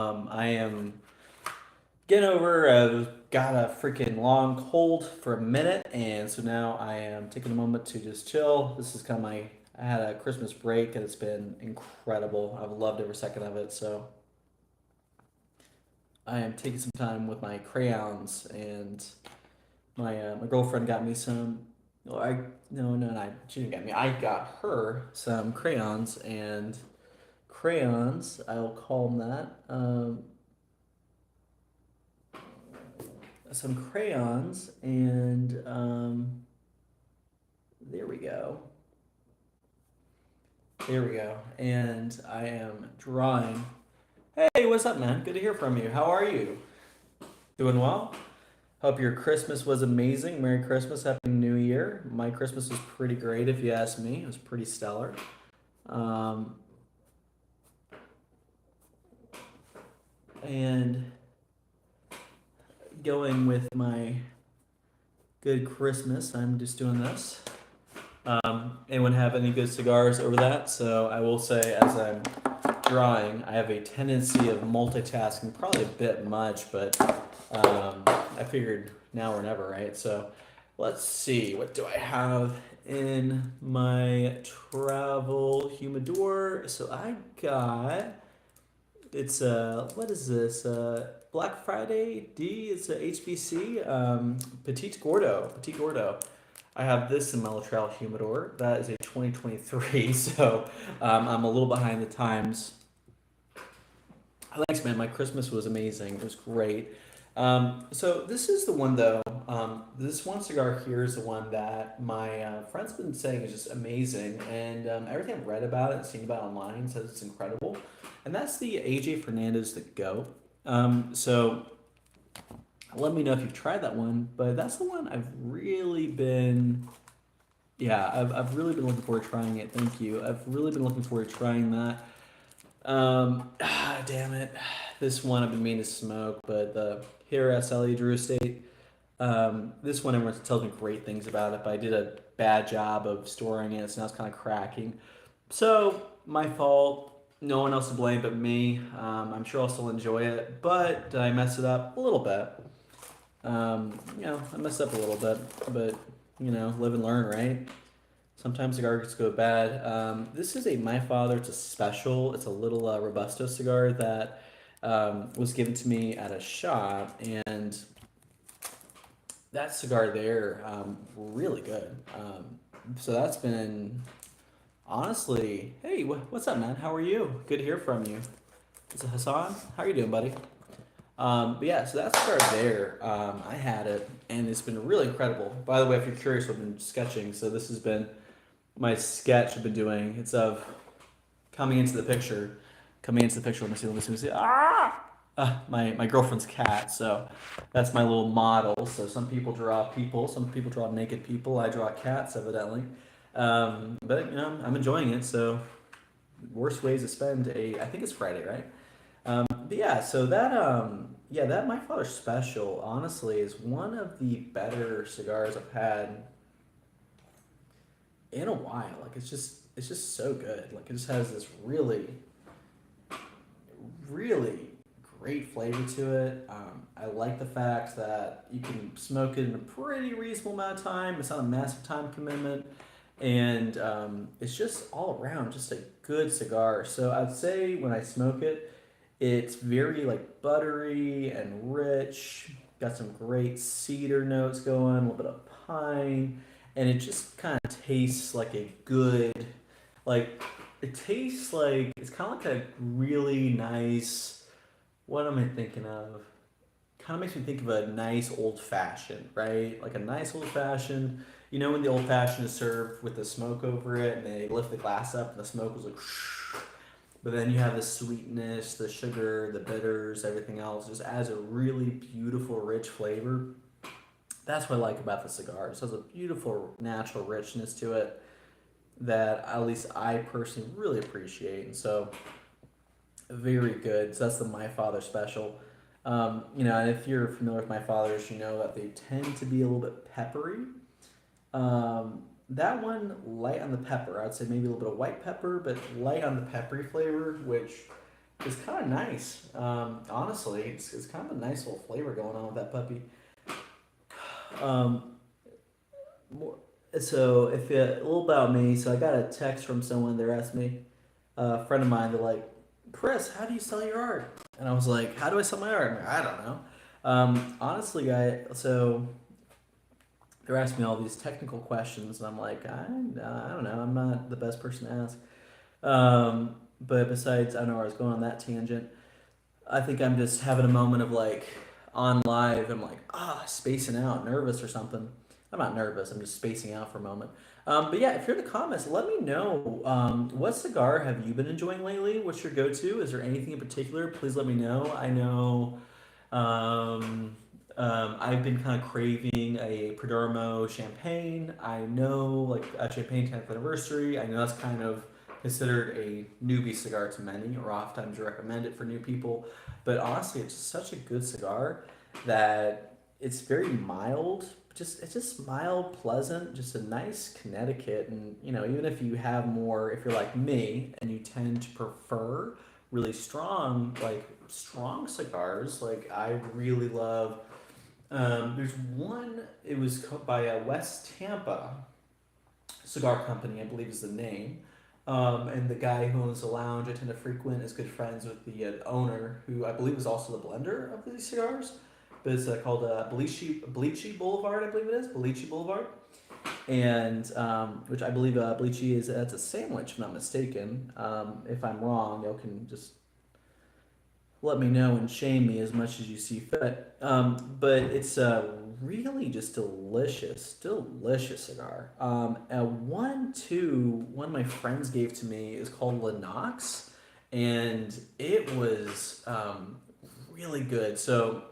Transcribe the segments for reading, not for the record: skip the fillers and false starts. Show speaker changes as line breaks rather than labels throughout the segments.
I am getting over. Got a freaking long cold for a minute, and so now I am taking a moment to just chill. This is kind of my. I had a Christmas break, and it's been incredible. I've loved every second of it. So I am taking some time with my crayons, and my girlfriend got me some. Well, I no no no, she didn't get me. I got her some crayons and crayons. I will call them that. Some crayons, and there we go. There we go. And I am drawing. Hey, what's up, man? Good to hear from you. How are you? Doing well? Hope your Christmas was amazing. Merry Christmas, Happy New Year. My Christmas was pretty great, if you ask me. It was pretty stellar. Um, and going with my good Christmas, I'm just doing this. Anyone have any good cigars over that? So I will say, as I'm drawing, I have a tendency of multitasking, probably a bit much, but I figured now or never, right? So let's see, what do I have in my travel humidor? So I got, it's what is this? Black Friday D. It's a HBC Petit Gordo. I have this in my Latrell humidor. That is a 2023, so I'm a little behind the times. Thanks, man. My Christmas was amazing. It was great. So this is the one though. This one cigar here is the one that my friend's been saying is just amazing, and everything I've read about it and seen about it online says it's incredible. And that's the AJ Fernandez The Go. So let me know if you've tried that one, but that's the one I've really been. Yeah, I've really been looking forward to trying it. Thank you. I've really been looking forward to trying that. Damn it. This one I've been meaning to smoke, but the here SLE Drew Estate. This one everyone tells me great things about it, but I did a bad job of storing it, so now it's kind of cracking. So my fault. No one else to blame but me. I'm sure I'll still enjoy it, but did I mess it up a little bit? I messed up a little bit, but live and learn, right? Sometimes cigars go bad. This is a My Father. It's a special. It's a little Robusto cigar that was given to me at a shop, and that cigar there, really good. So that's been honestly. Hey, what's up, man? How are you? Good to hear from you. Is it Hassan? How are you doing, buddy? But yeah, so that cigar there, I had it, and it's been really incredible. By the way, if you're curious, I've been sketching. So this has been my sketch I've been doing. It's of coming into the picture, coming into the picture. Let me see. Ah! My girlfriend's cat. So that's my little model. So some people draw people, some people draw naked people. I draw cats, evidently. But I'm enjoying it. So worst ways to spend I think it's Friday, right? But yeah, so that My Father Special honestly is one of the better cigars I've had in a while. Like it's just so good. Like it just has this really really great flavor to it. I like the fact that you can smoke it in a pretty reasonable amount of time. It's not a massive time commitment, and it's just all around just a good cigar. So I'd say when I smoke it, it's very like buttery and rich. Got some great cedar notes going, a little bit of pine, and it just kind of tastes like a good, like it tastes like it's kind of like a really nice. What am I thinking of? Kind of makes me think of a nice old fashioned, right? Like a nice old fashioned. You know when the old fashioned is served with the smoke over it, and they lift the glass up, and the smoke was like. But then you have the sweetness, the sugar, the bitters, everything else. Just adds a really beautiful, rich flavor. That's what I like about the cigar. It has a beautiful, natural richness to it that at least I personally really appreciate. And so, very good. So that's the My Father special. And if you're familiar with My Fathers, you know that they tend to be a little bit peppery. That one light on the pepper. I'd say maybe a little bit of white pepper, but light on the peppery flavor, which is kind of nice. Honestly, it's kind of a nice little flavor going on with that puppy. Um, more, so if you, a little about me, so I got a text from someone. They're asking me, a friend of mine. They're like, "Chris, how do you sell your art?" And I was like, "How do I sell my art?" I'm like, I don't know. Honestly, guy. So they're asking me all these technical questions, and I'm like, I don't know. I'm not the best person to ask. But besides, I don't know where I was going on that tangent. I think I'm just having a moment of like on live. I'm like spacing out, nervous or something. I'm not nervous. I'm just spacing out for a moment. But yeah, if you're in the comments, let me know what cigar have you been enjoying lately? What's your go-to? Is there anything in particular? Please let me know. I know I've been kind of craving a Perdomo champagne. I know like a champagne 10th anniversary. I know that's kind of considered a newbie cigar to many, or oftentimes you recommend it for new people. But honestly, it's such a good cigar that it's very mild. Just it's just mild, pleasant, just a nice Connecticut. And you know, even if you have more, if you're like me and you tend to prefer really strong, like strong cigars, like I really love. There's one. It was by West Tampa Cigar Company, I believe is the name. And the guy who owns the lounge I tend to frequent is good friends with the owner, who I believe is also the blender of these cigars. But it's called Bleachy Boulevard, I believe it is. Bleachy Boulevard. And which I believe Bleachy is, that's a sandwich, if I'm not mistaken. If I'm wrong, y'all can just let me know and shame me as much as you see fit. But it's a really just delicious cigar. One of my friends gave to me is called Lennox, and it was really good. So,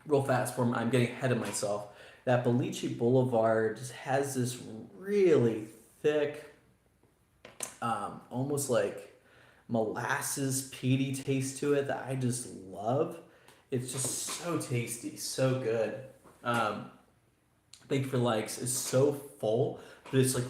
real fast form, I'm getting ahead of myself. That Belice Boulevard just has this really thick, almost like molasses peaty taste to it that I just love. It's just so tasty, so good. Thank you for likes is so full, but it's like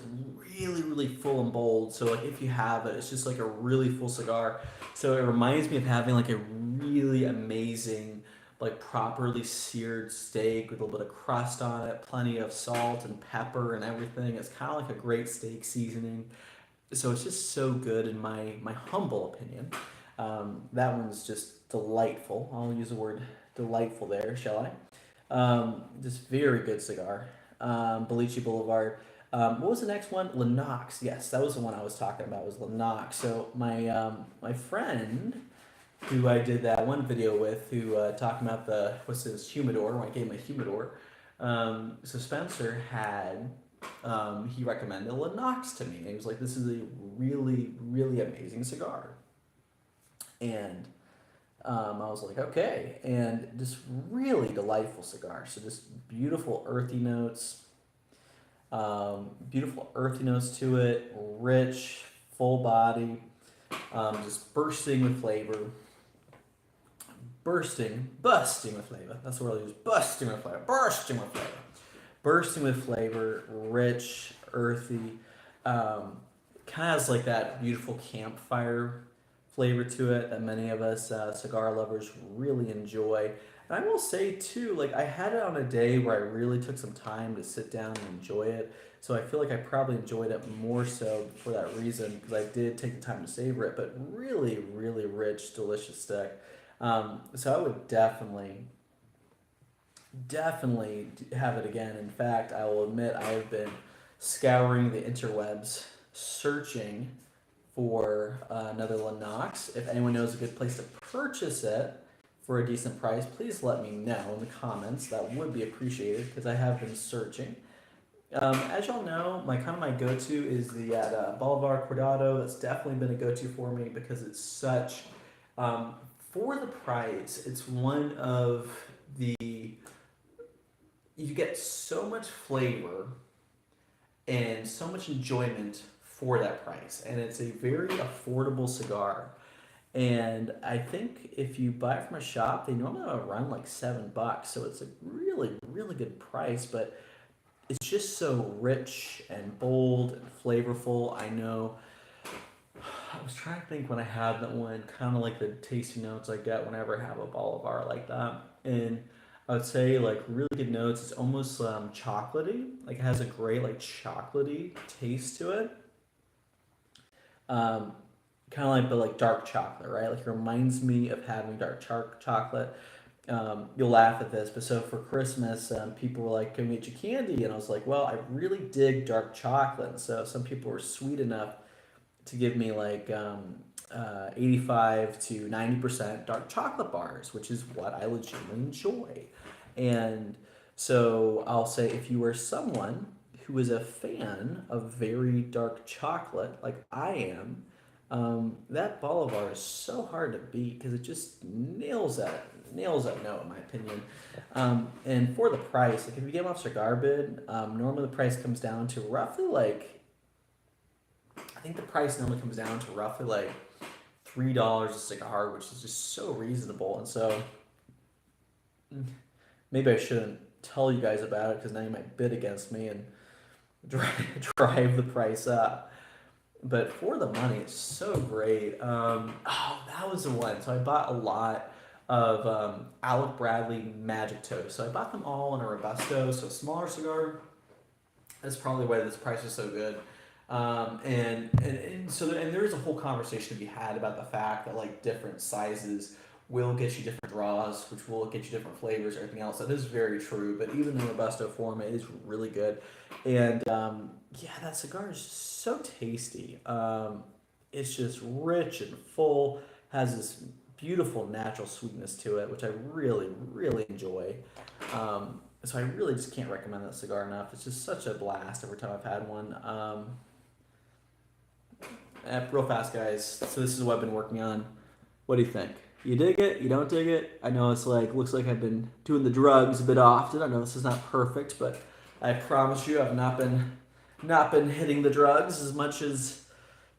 really full and bold. So like if you have it, it's just like a really full cigar. So it reminds me of having like a really amazing, like properly seared steak with a little bit of crust on it, plenty of salt and pepper and everything. It's kind of like a great steak seasoning. So it's just so good in my humble opinion. That one's just delightful. I'll use the word delightful there, shall I? Just very good cigar. Belice Boulevard. What was the next one? Lennox. Yes, that was the one I was talking about. Was Lennox. So my friend who I did that one video with, who talking about the what's his humidor. When I gave him a humidor, so Spencer had he recommended Lennox to me. And he was like, "This is a really amazing cigar," and I was like, "Okay," and just really delightful cigar. So just beautiful earthy notes to it, rich, full body, just bursting with flavor. Bursting with flavor. That's the word I use. Bursting with flavor, rich, earthy, kind of has like that beautiful campfire flavor to it that many of us cigar lovers really enjoy. And I will say too, like I had it on a day where I really took some time to sit down and enjoy it. So I feel like I probably enjoyed it more so for that reason because I did take the time to savor it. But really rich, delicious stick. So I would definitely have it again. In fact, I will admit I have been scouring the interwebs, searching for another Lennox. If anyone knows a good place to purchase it for a decent price, please let me know in the comments. That would be appreciated because I have been searching. As y'all know, my go-to is the Bolivar Cuidado. That's definitely been a go-to for me because it's such for the price. It's one of the you get so much flavor and so much enjoyment for that price, and it's a very affordable cigar. And I think if you buy it from a shop, they normally run like $7, so it's a really good price. But it's just so rich and bold and flavorful. I know I was trying to think when I had that one, kind of like the tasty notes I get whenever I have a Bolivar like that. And I would say like really good notes. It's almost chocolatey. Like it has a great like chocolatey taste to it. Um, Kind of like but like dark chocolate, right? Like it reminds me of having chocolate. You'll laugh at this, but so for Christmas, people were like, "Can we get you candy?" And I was like, "Well, I really dig dark chocolate." And so some people were sweet enough to give me like 85 to 90% dark chocolate bars, which is what I legitimately enjoy. And so I'll say if you are someone who is a fan of very dark chocolate, like I am, that Bolivar is so hard to beat because it just nails that note in my opinion. And for the price, like if you get them off Cigar Bid, normally the price comes down to roughly like I think the price normally comes down to roughly like $3 a cigar, which is just so reasonable. And so maybe I shouldn't tell you guys about it because now you might bid against me and drive the price up. But for the money, it's so great. Oh, that was the one. So I bought a lot of Alec Bradley Magic Toast. So I bought them all in a Robusto, so a smaller cigar. That's probably why this price is so good. And so and there's a whole conversation to be had about the fact that like different sizes will get you different draws, which will get you different flavors, everything else. That is very true. But even the Robusto form, it is really good. And yeah, that cigar is just so tasty. It's just rich and full, has this beautiful natural sweetness to it, which I really, really enjoy. So I really just can't recommend that cigar enough. It's just such a blast every time I've had one. Real fast, guys. So this is what I've been working on. What do you think? You dig it? You don't dig it? I know it's like looks like I've been doing the drugs a bit often. I know this is not perfect, but I promise you, I've not been hitting the drugs as much as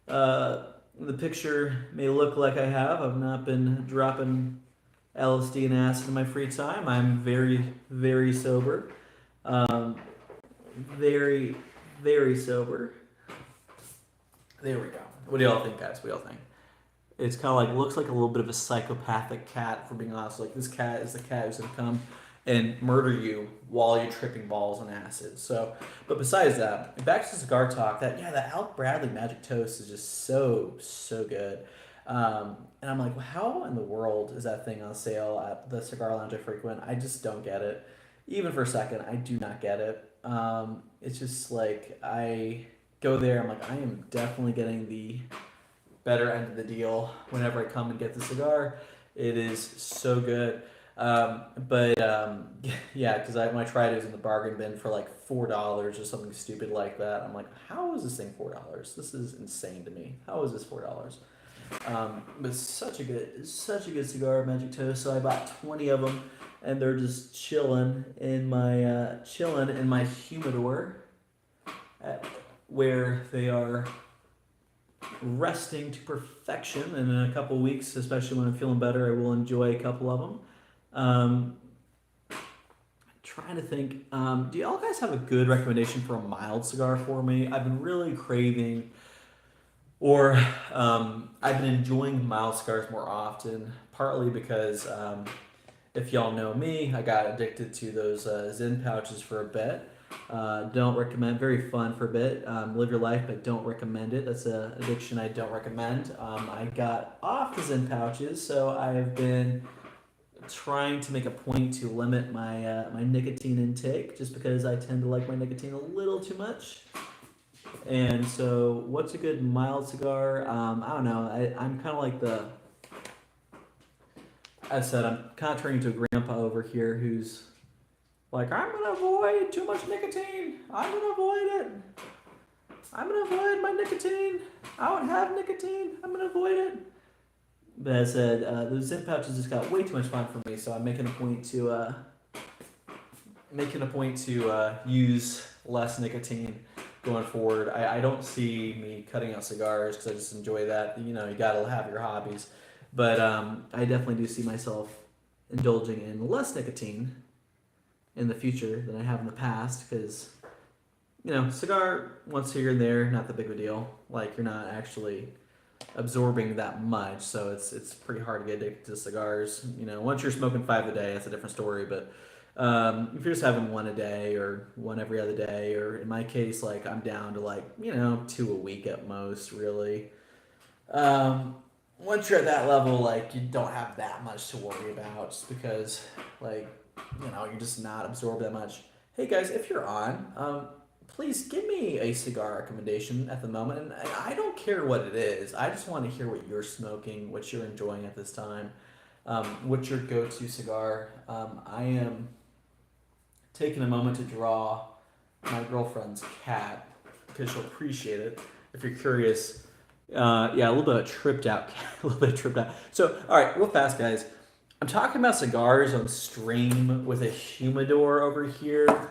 the picture may look like I have. I've not been dropping LSD and acid in my free time. I'm very, very sober. Um, very, very sober. There we go. What do y'all think, guys? What do y'all think? It's kind of like looks like a little bit of a psychopathic cat, for being honest. Like this cat is the cat who's gonna come and murder you while you're tripping balls on acid. So, but besides that, back to cigar talk. That Alec Bradley Magic Toast is just so good. And I'm like, well, how in the world is that thing on sale at the cigar lounge I frequent? I just don't get it. Even for a second, I do not get it. It's just like I go there. I'm like, I am definitely getting the better end of the deal whenever I come and get the cigar. It is so good. But yeah, because when I tried it, it was in the bargain bin for like $4 or something stupid like that. I'm like, how is this thing $4? This is insane to me. How is this $4? But such a good cigar, Magic Toast. So I bought 20 of them, and they're just chilling in my humidor, at, where they are resting to perfection. And in a couple weeks, especially when I'm feeling better, I will enjoy a couple of them. Trying to think. Do y'all guys have a good recommendation for a mild cigar for me? I've been really craving, or I've been enjoying mild cigars more often, partly because if y'all know me, I got addicted to those Zen pouches for a bit. Don't recommend. Very fun for a bit. Live your life, but don't recommend it. That's an addiction I don't recommend. I got off the Zen pouches, so I have been trying to make a point to limit my nicotine intake, just because I tend to like my nicotine a little too much. And so, what's a good mild cigar? I don't know. I'm kind of like I said, I'm kind of turning into a grandpa over here who's like, I'm gonna avoid too much nicotine. I'm gonna avoid it. I'm gonna avoid my nicotine. I don't have nicotine. I'm gonna avoid it. But as I said, those zip pouches just got way too much fun for me, so I'm making a point to use less nicotine going forward. I don't see me cutting out cigars because I just enjoy that. You gotta have your hobbies. But I definitely do see myself indulging in less nicotine in the future than I have in the past because, cigar once here and there, not that big of a deal. Like, you're not actually absorbing that much, so it's pretty hard to get addicted to cigars. Once you're smoking five a day, that's a different story. But if you're just having one a day or one every other day, or in my case, like I'm down to like two a week at most, really. Um, Once you're at that level, like you don't have that much to worry about, just because like you're just not absorbed that much. Hey guys, if you're on, please give me a cigar recommendation at the moment, and I don't care what it is. I just want to hear what you're smoking, what you're enjoying at this time, what's your go-to cigar. I am taking a moment to draw my girlfriend's cat because she'll appreciate it. If you're curious, yeah, a little bit of tripped out, a little bit tripped out. So, all right, real fast, guys. I'm talking about cigars on stream with a humidor over here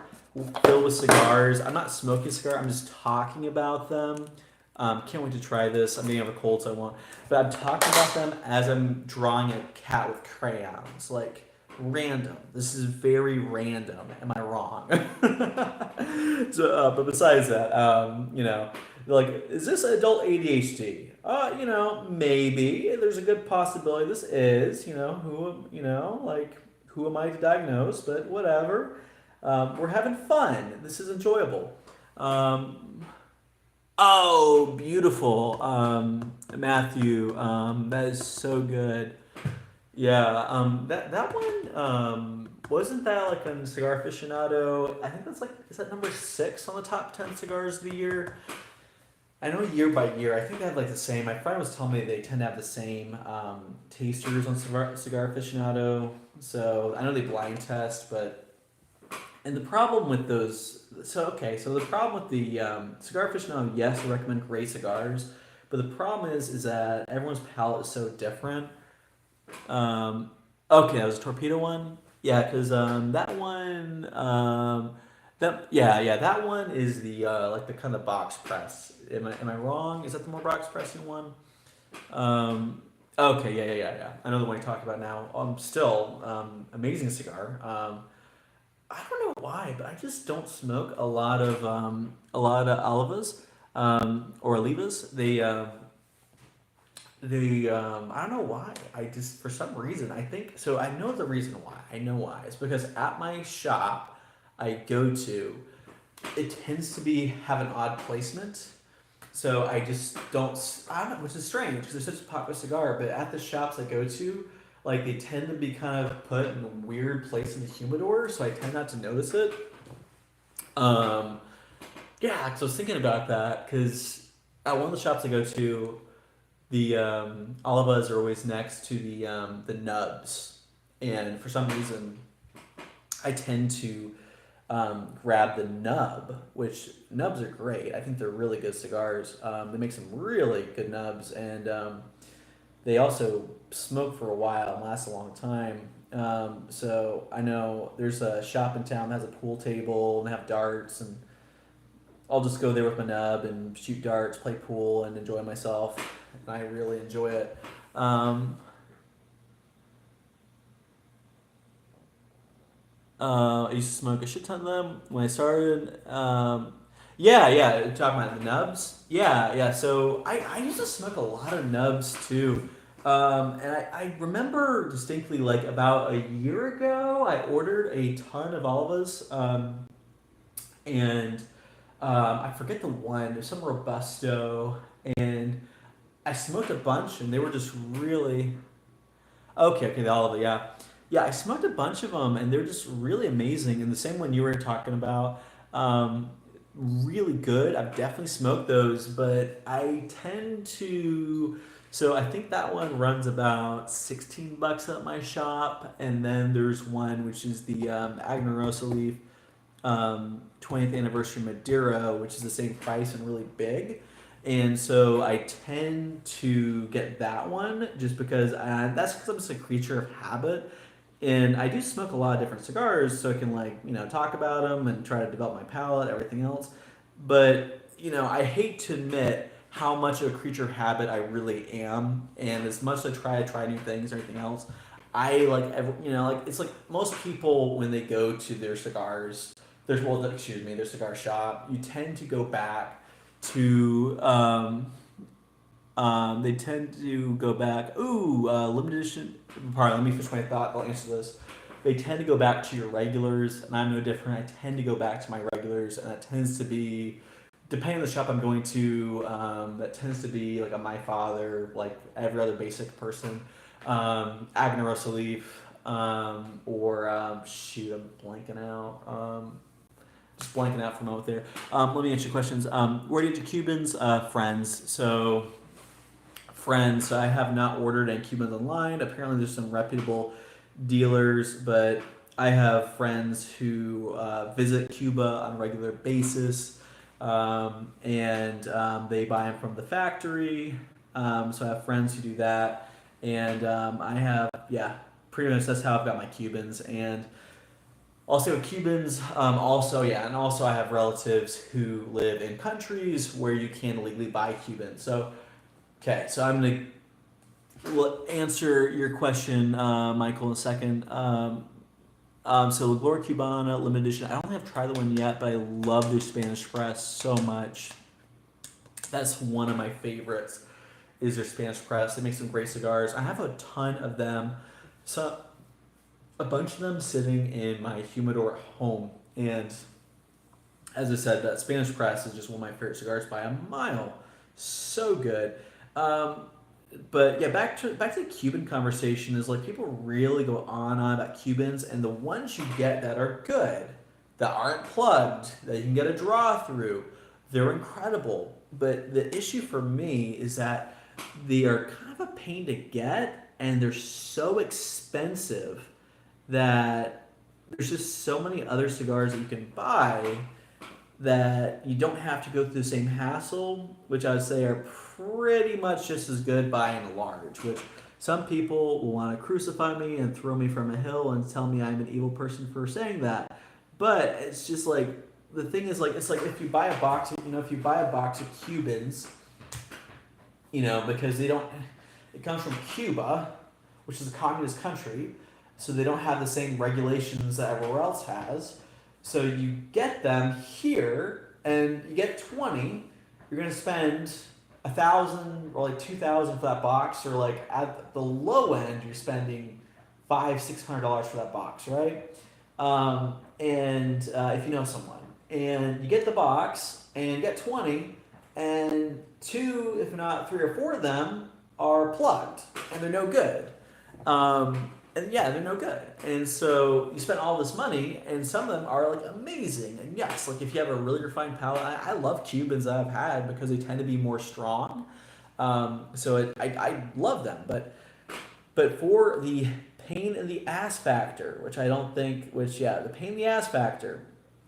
filled with cigars. I'm not smoking a cigar. I'm just talking about them. Can't wait to try this. I'm getting over cold, so I won't. But I'm talking about them as I'm drawing a cat with crayons. Like, random. This is very random. Am I wrong? So, but besides that, like, is this adult ADHD? Maybe. There's a good possibility this is. Who am I to diagnose? But whatever. We're having fun. This is enjoyable. Um, oh, beautiful, Matthew. That is so good. Yeah. That one. Wasn't that like on Cigar Aficionado? I think that's like is that number six on the top 10 cigars of the year? I know year by year. I think they have like the same. My friend was telling me they tend to have the same tasters on Cigar Aficionado. So I know they blind test, but and the problem with those, so the problem with the Cigar Aficionado, yes, I recommend great cigars, but the problem is that everyone's palate is so different. Um, okay, that was a torpedo one. Yeah, because that one, that one is the like the kind of box press. Am I wrong? Is that the more box pressing one? Um, okay, yeah. I know the one you're talking about now. Still, amazing cigar. I don't know why, but I just don't smoke a lot of olivas or olivas. I don't know why. I just for some reason I think so. I know the reason why. I know why. It's because at my shop I go to, it tends to be have an odd placement. So I just don't. I don't know, which is strange because it's such a popular cigar. But at the shops I go to, like they tend to be kind of put in a weird place in the humidor, so I tend not to notice it. Um, yeah, because I was thinking about that because at one of the shops I go to, the olivas are always next to the nubs, and for some reason I tend to grab the nub, which nubs are great. I think they're really good cigars. They make some really good nubs, and they also smoke for a while and last a long time. So I know there's a shop in town that has a pool table and they have darts, and I'll just go there with my nub and shoot darts, play pool, and enjoy myself. And I really enjoy it. Um, I used to smoke a shit ton of them when I started. Yeah, talking about the nubs. Yeah. So I used to smoke a lot of nubs too. And I remember distinctly, like about a year ago, I ordered a ton of olivas. And I forget the one. There's some Robusto, and I smoked a bunch, and they were just really okay. The olive, yeah, yeah. I smoked a bunch of them, and they're just really amazing. And the same one you were talking about, um, really good. I've definitely smoked those, but I tend to. So I think that one runs about $16 at my shop, and then there's one which is the Agnarosa leaf 20th anniversary Maduro, which is the same price and really big. And so I tend to get that one just because that's because I'm just a creature of habit. And I do smoke a lot of different cigars, so I can talk about them and try to develop my palate, everything else. But I hate to admit how much of a creature of habit I really am, and as much as I try new things and everything else, I like it's like most people when they go to their cigars, their cigar shop, you tend to go back to They tend to go back. Ooh, limited edition. Pardon, let me finish my thought. I'll answer this. They tend to go back to your regulars, and I'm no different. I tend to go back to my regulars, and that tends to be, depending on the shop I'm going to, that tends to be like a My Father, like every other basic person, Agna Rosa Leaf, or shoot, I'm blanking out. Just blanking out for a moment there. Let me answer your questions. Where do you get your Cubans? Friends. So friends. So I have not ordered any Cubans online. Apparently, there's some reputable dealers, but I have friends who visit Cuba on a regular basis, and they buy them from the factory. So I have friends who do that, and I have, yeah, pretty much that's how I've got my Cubans. And also with Cubans, also, yeah, and also I have relatives who live in countries where you can legally buy Cubans. So okay, so I'm gonna answer your question, Michael, in a second. So La Gloria Cubana limited edition. I don't have tried the one yet, but I love their Spanish press so much. That's one of my favorites. Is their Spanish press? They make some great cigars. I have a ton of them. So a bunch of them sitting in my humidor at home, and as I said, that Spanish press is just one of my favorite cigars by a mile. So good. But yeah, back to the Cuban conversation is like people really go on about Cubans, and the ones you get that are good, that aren't plugged, that you can get a draw through, they're incredible. But the issue for me is that they are kind of a pain to get, and they're so expensive that there's just so many other cigars that you can buy that you don't have to go through the same hassle, which I would say are pretty much just as good by and large, which some people will want to crucify me and throw me from a hill and tell me I'm an evil person for saying that. But it's just like, the thing is, like, it's like if you buy a box, if you buy a box of Cubans, because it comes from Cuba, which is a communist country, so they don't have the same regulations that everywhere else has. So you get them here, and you get 20. You're gonna spend 1,000 or like 2,000 for that box, or like at the low end, you're spending $500-$600 for that box, right? And if you know someone, and you get the box and you get 20, and 2, if not 3 or 4 of them are plugged, and they're no good. And yeah, they're no good. And so you spend all this money, and some of them are like amazing. And yes, like if you have a really refined palate, I love Cubans that I've had because they tend to be more strong. I love them. But for the pain in the ass factor, the pain in the ass factor,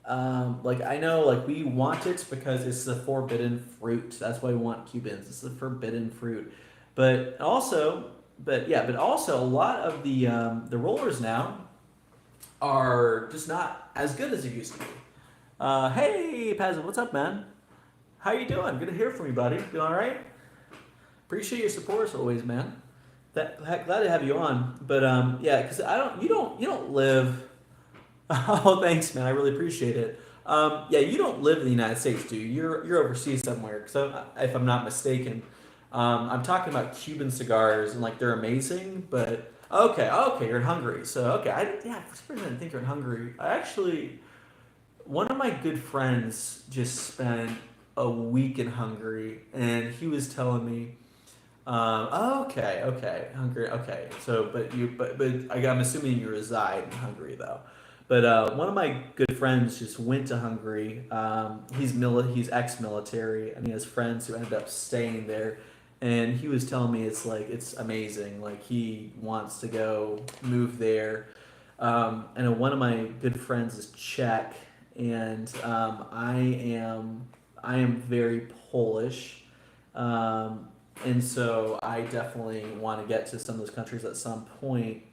I know, like, we want it because it's the forbidden fruit. That's why we want Cubans. It's the forbidden fruit. But also a lot of the rollers now are just not as good as they used to be. Hey, Paz, what's up, man? How you doing? Good to hear from you, buddy. Doing all right? Appreciate your support as always, man. Glad to have you on. But because you don't live. Oh, thanks, man. I really appreciate it. You don't live in the United States, do you? You're overseas somewhere. So if I'm not mistaken. I'm talking about Cuban cigars, and like they're amazing, but okay, you're in Hungary. So okay, for some reason I didn't think you're in Hungary. One of my good friends just spent a week in Hungary, and he was telling me, Hungary, okay. So, I'm assuming you reside in Hungary though. But one of my good friends just went to Hungary. He's ex-military, and he has friends who ended up staying there. And he was telling me it's amazing. Like, he wants to go move there. And one of my good friends is Czech, and I am very Polish, and so I definitely want to get to some of those countries at some point.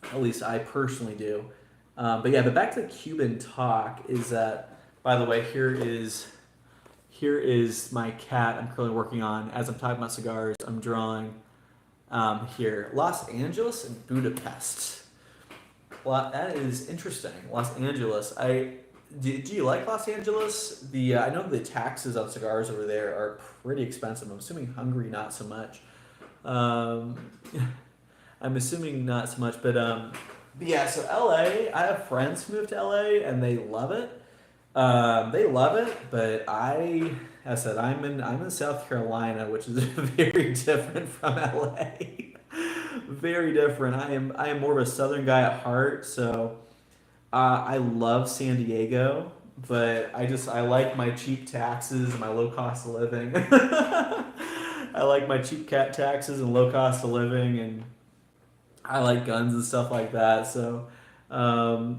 At least I personally do. But back to the Cuban talk is that, by the way, here is my cat I'm currently working on. As I'm talking about cigars, I'm drawing here. Los Angeles and Budapest. Well, that is interesting. Los Angeles. do you like Los Angeles? I know the taxes on cigars over there are pretty expensive. I'm assuming Hungary not so much. Um, I'm assuming not so much, but yeah. So LA, I have friends who moved to LA and they love it. They love it, but as I said, I'm in South Carolina, which is very different from LA. Very different. I am more of a Southern guy at heart, so I love San Diego, but I like my cheap taxes and my low cost of living. I like my cheap cat taxes and low cost of living, and I like guns and stuff like that. So I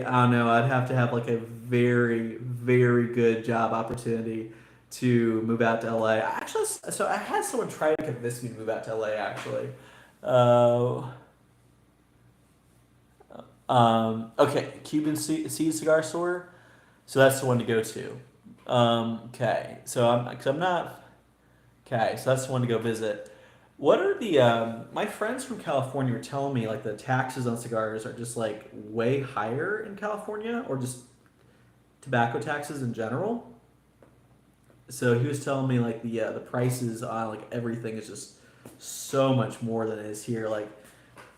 don't know. I'd have to have like a very very good job opportunity to move out to LA. So I had someone try to convince me to move out to LA actually. Uh, okay, Cuban Seed Cigar Store. So that's the one to go to. Okay, so cause I'm not okay. So that's the one to go visit. What are my friends from California were telling me like the taxes on cigars are just like way higher in California or just tobacco taxes in general. So he was telling me like the prices on like everything is just so much more than it is here. Like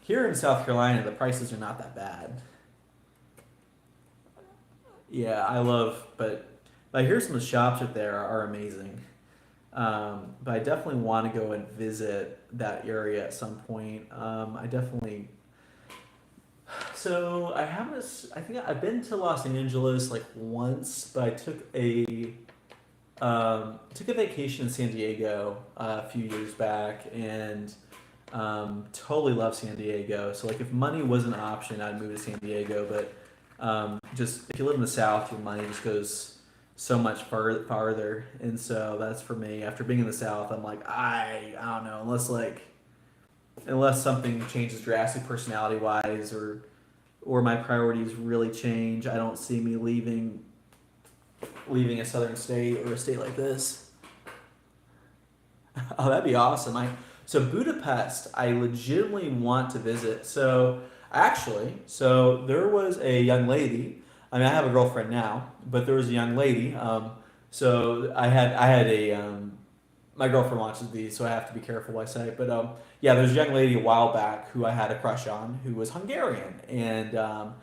here in South Carolina, the prices are not that bad. Yeah, but I hear some of the shops up there are amazing. But I definitely want to go and visit that area at some point. I definitely. So I haven't. I think I've been to Los Angeles like once, but I took a vacation in San Diego a few years back, and totally love San Diego. So like, if money was an option, I'd move to San Diego. But just if you live in the South, your money just goes so much farther, and so that's for me. After being in the South, I'm like, I don't know, unless something changes drastically personality wise, or my priorities really change. I don't see me leaving a southern state or a state like this. Oh, that'd be awesome. So Budapest, I legitimately want to visit. So there was a young lady. I mean, I have a girlfriend now, but there was a young lady. So I had a my girlfriend watches these, so I have to be careful what I say. But yeah, there's a young lady a while back who I had a crush on, who was Hungarian, and I'm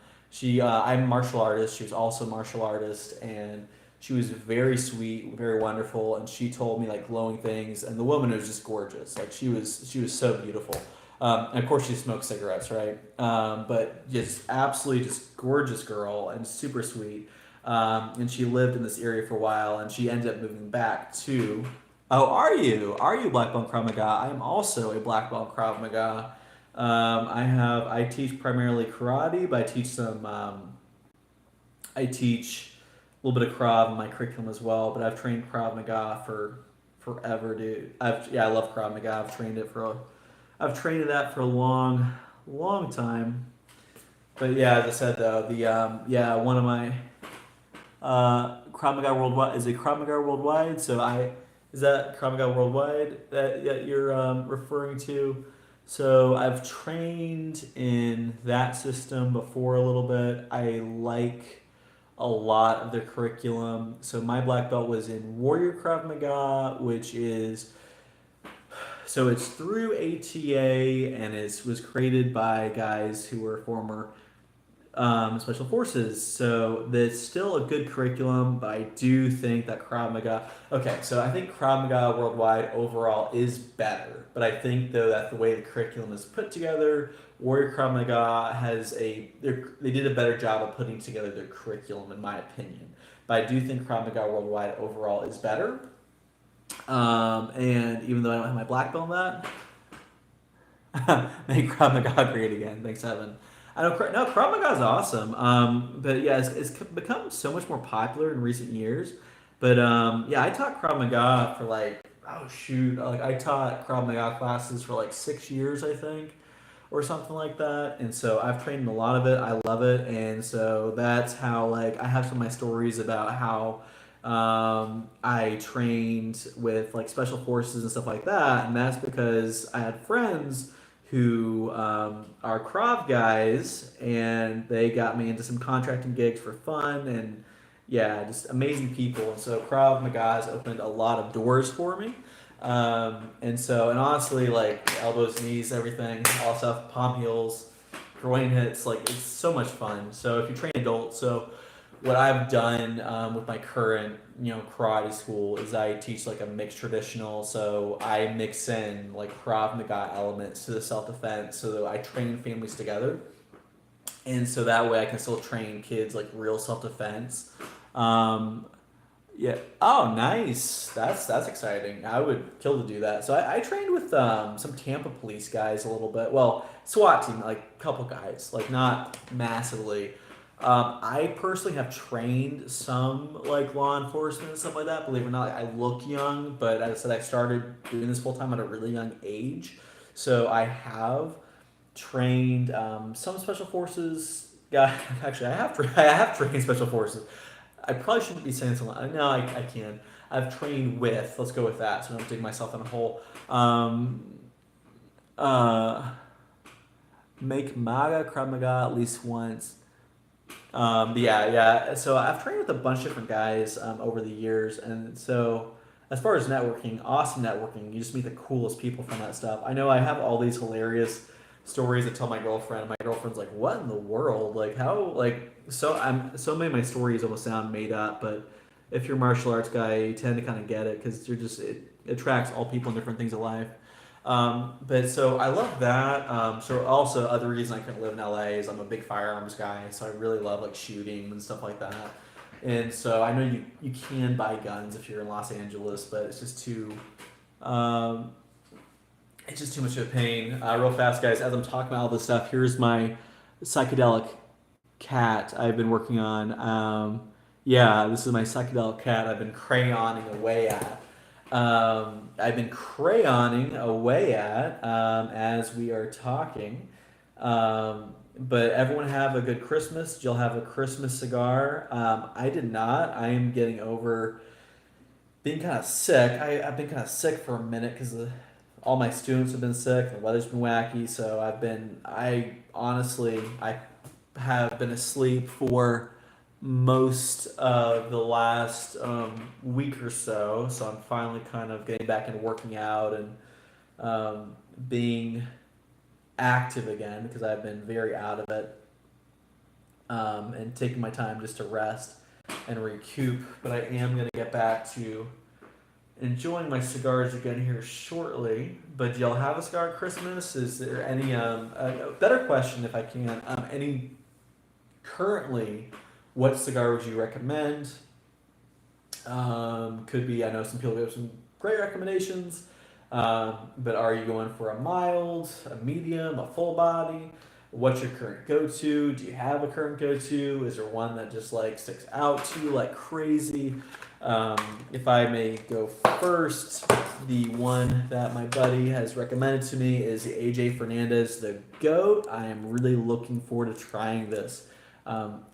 a martial artist. She was also a martial artist, and she was very sweet, very wonderful, and she told me like glowing things. And the woman was just gorgeous. Like she was so beautiful. And of course, she smoked cigarettes, right? But just absolutely just gorgeous girl and super sweet. And she lived in this area for a while, and she ended up moving back to. Oh, are you? Are you black belt Krav Maga? I am also a black belt Krav Maga. I teach primarily karate, but I teach a little bit of Krav in my curriculum as well. But I've trained Krav Maga for forever, dude. I love Krav Maga. I've trained that for a long, long time. But yeah, as I said though, one of my Krav Maga Worldwide is a Krav Maga Worldwide. Is that Krav Maga Worldwide that you're referring to? So I've trained in that system before a little bit. I like a lot of their curriculum. So my black belt was in Warrior Krav Maga, which is so it's through ATA, and it was created by guys who were former special forces. So that's still a good curriculum, but I do think that Krav Maga. Okay, so I think Krav Maga Worldwide overall is better, but I think though that the way the curriculum is put together, Warrior Krav Maga they did a better job of putting together their curriculum, in my opinion. But I do think Krav Maga Worldwide overall is better. And even though I don't have my black belt in that, make Krav Maga great again. Thanks, Evan. I know, no, Krav Maga is awesome. But yeah, it's become so much more popular in recent years. But yeah, I taught Krav Maga for like, oh shoot, like I taught Krav Maga classes for like 6 years, I think, or something like that. And so I've trained in a lot of it. I love it, and so that's how like I have some of my stories about how I trained with like special forces and stuff like that, and that's because I had friends who are Krav guys, and they got me into some contracting gigs for fun, and yeah, just amazing people. And so Krav Maga has opened a lot of doors for me. And honestly, like elbows, knees, everything, all stuff, palm heels, groin hits, like it's so much fun. So if you train adults, so what I've done with my current, karate school is I teach like a mixed traditional. So I mix in like Krav Maga elements to the self defense, so that I train families together, and so that way I can still train kids like real self defense. Um, yeah. Oh, nice. That's exciting. I would kill to do that. So I trained with some Tampa police guys a little bit. Well, SWAT team, like a couple guys, like not massively. I personally have trained some like law enforcement and stuff like that. Believe it or not, like, I look young, but as I said, I started doing this full time at a really young age. So I have trained some special forces guy. Actually, I have trained special forces. I probably shouldn't be saying something. No, I can. I've trained with. Let's go with that, so I don't dig myself in a hole. Uh, make MAGA Krav Maga at least once. Yeah. So I've trained with a bunch of different guys over the years, and so as far as networking, awesome networking. You just meet the coolest people from that stuff. I know I have all these hilarious stories to tell my girlfriend. My girlfriend's like, "What in the world? Like how? Like so many of my stories almost sound made up, but if you're a martial arts guy, you tend to kind of get it because it attracts all people in different things of life. But so I love that. So also other reason I couldn't live in LA is I'm a big firearms guy, so I really love like shooting and stuff like that. And so I know you can buy guns if you're in Los Angeles, but um, it's just too much of a pain. Real fast, guys, as I'm talking about all this stuff, here's my psychedelic cat I've been working on. Yeah, this is my psychedelic cat I've been crayoning away at. I've been crayoning away at as we are talking. But everyone have a good Christmas. Did y'all have a Christmas cigar? I did not. I am getting over being kind of sick. I've been kind of sick for a minute because all my students have been sick. The weather's been wacky, so I honestly, I have been asleep for most of the last week or so. So I'm finally kind of getting back into working out and being active again because I've been very out of it, and taking my time just to rest and recoup. But I am going to get back to enjoying my cigars again here shortly. But do y'all have a cigar at Christmas? Is there any a better question if I can, any currently, what cigar would you recommend? Could be, I know some people have some great recommendations, but are you going for a mild, a medium, a full body? What's your current go-to? Do you have a current go-to? Is there one that just like sticks out to you like crazy? If I may go first, the one that my buddy has recommended to me is the AJ Fernandez, the GOAT. I am really looking forward to trying this.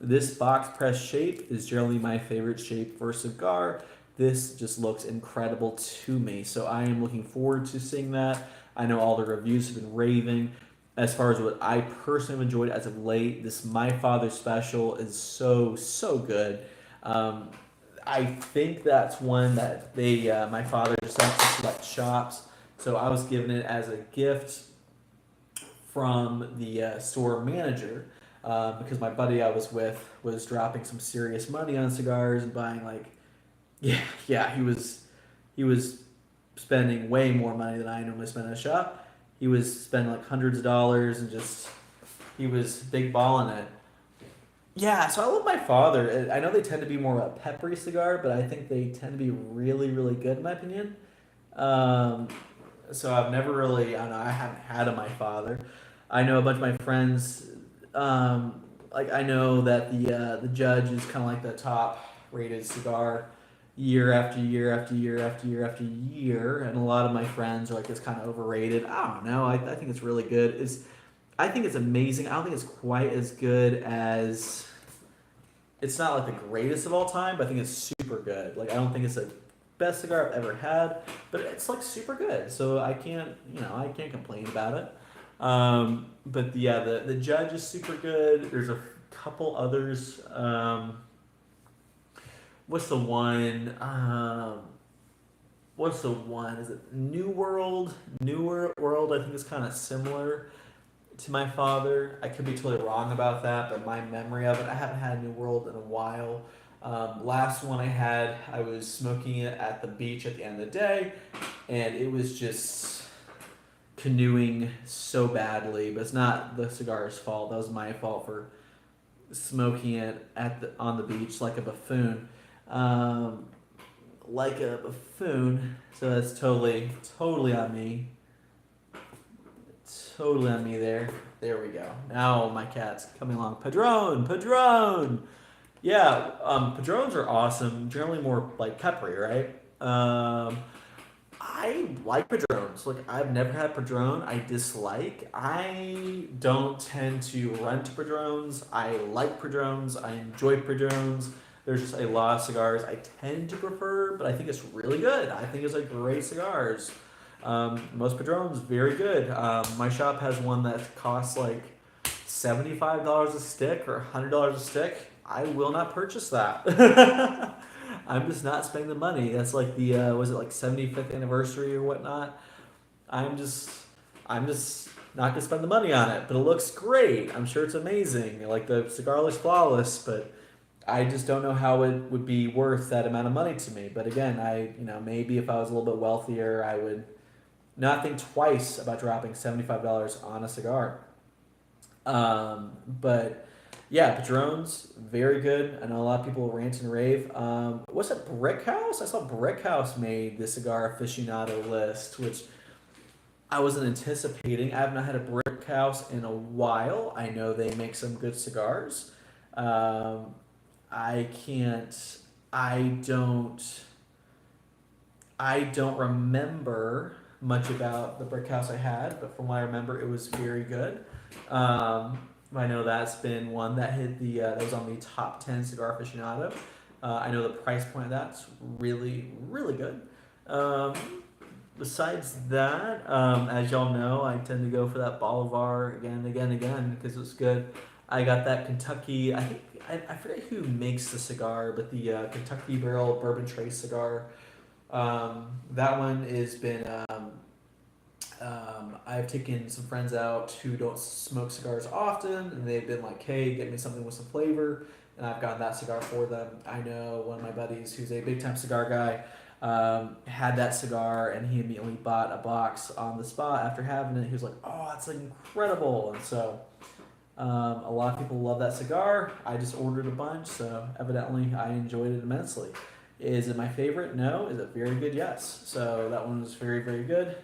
This box press shape is generally my favorite shape for a cigar. This just looks incredible to me, so I am looking forward to seeing that. I know all the reviews have been raving. As far as what I personally have enjoyed as of late, this My Father special is so good. I think that's one that my father just sent to select shops, so I was given it as a gift from the store manager, because my buddy I was with was dropping some serious money on cigars and buying like, yeah, he was spending way more money than I normally spend at a shop. He was spending like hundreds of dollars and just he was big balling it. Yeah, so I love my father. I know they tend to be more of a peppery cigar, but I think they tend to be really, really good in my opinion. Um, so I've never really, I don't know, I haven't had a my father. I know a bunch of my friends. Like I know that the judge is kind of like the top rated cigar year after year after year after year after year, and a lot of my friends are like it's kind of overrated. I don't know. I think it's really good. I think it's amazing. I don't think it's quite as good as. It's not like the greatest of all time, but I think it's super good. Like I don't think it's the best cigar I've ever had, but it's like super good. So I can't complain about it. But yeah, the Judge is super good. There's a couple others. What's the one? What's the one? Is it New World? World, I think is kind of similar to my father. I could be totally wrong about that, but my memory of it, I haven't had New World in a while. Last one I had, I was smoking it at the beach at the end of the day, and it was just canoeing so badly. But it's not the cigar's fault. That was my fault for smoking it on the beach like a buffoon. Um, like a buffoon. So that's totally on me. Totally on me there. There we go. Now my cat's coming along. Padron. Yeah, Padrones are awesome. Generally more like peppery, right? I like Padrones. Like I've never had Padron. I dislike. I don't tend to run to Padrones. I like Padrones. I enjoy Padrones. There's just a lot of cigars I tend to prefer, but I think it's really good. I think it's like great cigars. Most Padrones, very good. My shop has one that costs like $75 a stick or $100 a stick. I will not purchase that. I'm just not spending the money. That's like the was it like 75th anniversary or whatnot. I'm just I'm just not gonna spend the money on it. But it looks great. I'm sure it's amazing. Like the cigar looks flawless, but I just don't know how it would be worth that amount of money to me. But again, maybe if I was a little bit wealthier, I would not think twice about dropping $75 on a cigar. But yeah, Padrones, very good. I know a lot of people rant and rave. What's it, Brick House? I saw Brick House made the cigar aficionado list, which I wasn't anticipating. I have not had a Brick House in a while. I know they make some good cigars. Um, I can't. I don't. I don't remember much about the Brick House I had, but from what I remember, it was very good. Um, I know that's been one that hit that was on the top 10 cigar aficionado. I know the price point of that's really good. Um, Besides that, as y'all know, I tend to go for that Bolivar again and again and again because it's good. I got that Kentucky. I forget who makes the cigar, but the Kentucky Barrel Bourbon Trace cigar. That one has been. I've taken some friends out who don't smoke cigars often, and they've been like, "Hey, get me something with some flavor," and I've gotten that cigar for them. I know one of my buddies who's a big time cigar guy had that cigar, and he immediately bought a box on the spot after having it. He was like, "Oh, that's incredible!" And so a lot of people love that cigar. I just ordered a bunch, so evidently I enjoyed it immensely. Is it my favorite? No. Is it very good? Yes. So that one was very good.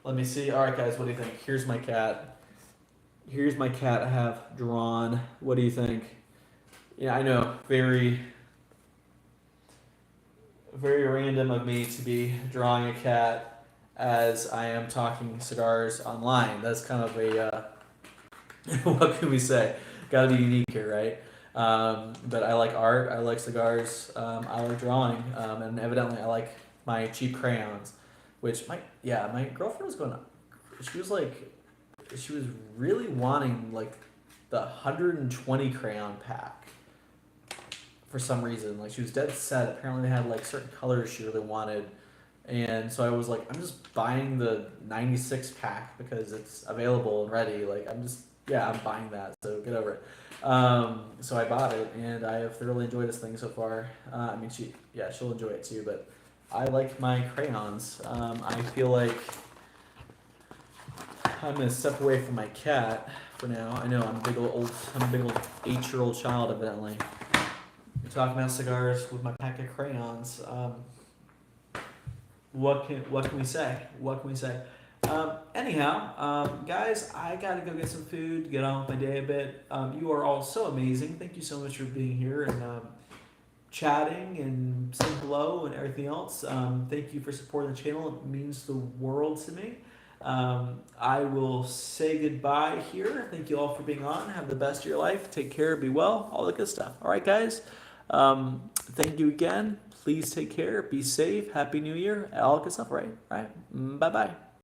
Let me see. All right, guys, what do you think? Here's my cat. Here's my cat I have drawn. What do you think? Yeah, I know. Very random of me to be drawing a cat as I am talking cigars online. That's kind of a, what can we say? Gotta be unique here, right? But I like art, I like cigars, I like drawing, and evidently I like my cheap crayons, which my girlfriend was going, she was really wanting like the 120 crayon pack for some reason. Like she was dead set. Apparently they had like certain colors she really wanted. And so I was like, I'm just buying the 96 pack because it's available and ready. Like I'm buying that. So get over it. So I bought it and I have thoroughly enjoyed this thing so far. She'll enjoy it too, but I like my crayons. I feel like I'm gonna step away from my cat for now. I know I'm a big old 8-year-old child evidently. You're talking about cigars with my pack of crayons. What can we say? Anyhow, guys, I gotta go get some food, get on with my day a bit. You are all so amazing. Thank you so much for being here and chatting and saying hello and everything else. Thank you for supporting the channel. It means the world to me. I will say goodbye here. Thank you all for being on. Have the best of your life. Take care. Be well. All the good stuff. All right, guys. Thank you again. Please take care. Be safe. Happy New Year. All good stuff. Right. Bye-bye.